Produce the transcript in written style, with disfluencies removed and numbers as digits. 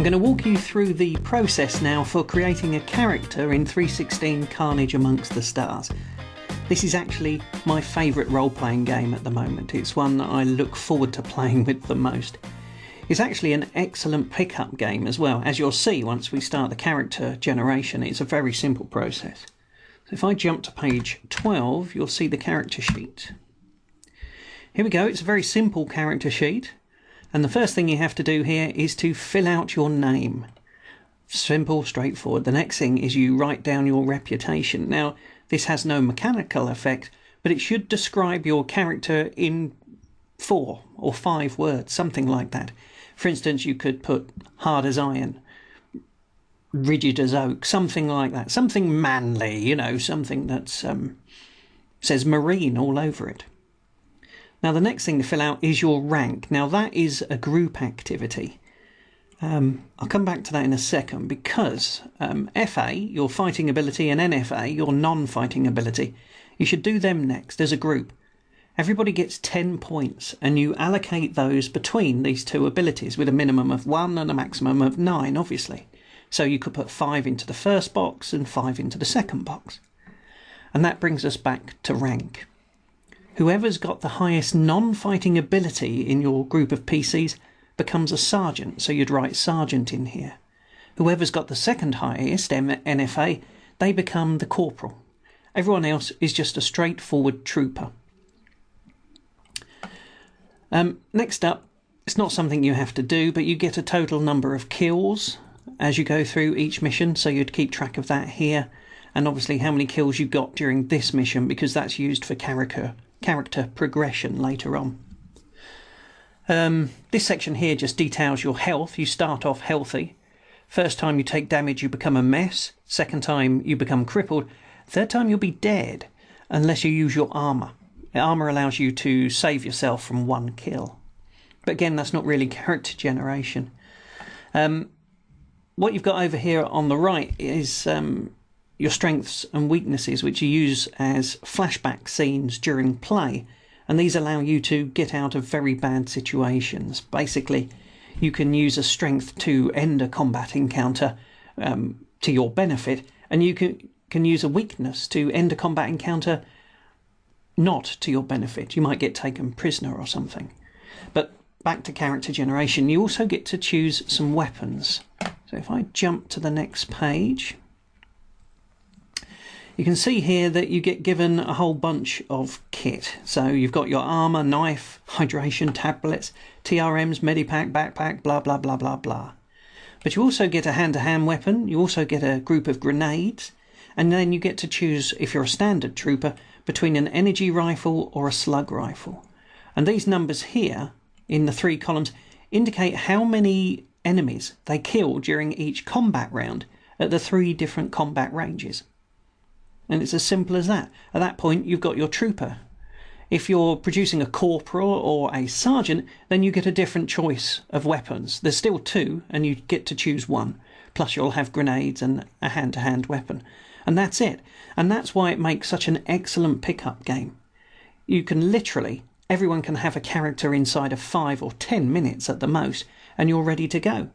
going to walk you through the process now for creating a character in 316 Carnage Amongst the Stars. This is actually my favourite role-playing game at the moment. It's one that I look forward to playing with the most. It's actually an excellent pick-up game as well. As you'll see once we start the character generation, it's a very simple process. So if I jump to page 12, you'll see the character sheet. Here we go, it's a very simple character sheet. And the first thing you have to do here is to fill out your name. Simple, straightforward. The next thing is you write down your reputation. Now, this has no mechanical effect, but it should describe your character in 4 or 5 words, something like that. For instance, you could put hard as iron, rigid as oak, something like that. Something manly, you know, something that says marine all over it. Now, the next thing to fill out is your rank. Now, that is a group activity. I'll come back to that in a second because FA, your fighting ability, and NFA, your non-fighting ability, you should do them next as a group. Everybody gets 10 points and you allocate those between these two abilities with a minimum of 1 and a maximum of 9, obviously. So you could put 5 into the first box and 5 into the second box. And that brings us back to rank. Whoever's got the highest non-fighting ability in your group of PCs becomes a sergeant, so you'd write sergeant in here. Whoever's got the second highest, NFA, they become the corporal. Everyone else is just a straightforward trooper. Next up, it's not something you have to do, but you get a total number of kills as you go through each mission, so you'd keep track of that here, and obviously how many kills you got during this mission, because that's used for character progression later on. This section here just details your health. You start off healthy. First time you take damage, you become a mess. Second time, you become crippled. Third time, you'll be dead, unless you use your armour. Armour allows you to save yourself from 1 kill. But again, that's not really character generation. What you've got over here on the right is your strengths and weaknesses, which you use as flashback scenes during play. And these allow you to get out of very bad situations. Basically, you can use a strength to end a combat encounter to your benefit, and you can use a weakness to end a combat encounter not to your benefit. You might get taken prisoner or something. But back to character generation, you also get to choose some weapons. So if I jump to the next page, you can see here that you get given a whole bunch of kit. So you've got your armour, knife, hydration tablets, TRMs, medipack, backpack, blah, blah, blah, blah, blah. But you also get a hand-to-hand weapon. You also get a group of grenades. And then you get to choose, if you're a standard trooper, between an energy rifle or a slug rifle. And these numbers here, in the 3 columns, indicate how many enemies they kill during each combat round at the 3 different combat ranges. And it's as simple as that. At that point, you've got your trooper. If you're producing a corporal or a sergeant, then you get a different choice of weapons. There's still 2, and you get to choose 1. Plus, you'll have grenades and a hand-to-hand weapon. And that's it. And that's why it makes such an excellent pickup game. You can literally, everyone can have a character inside of 5 or 10 minutes at the most, and you're ready to go.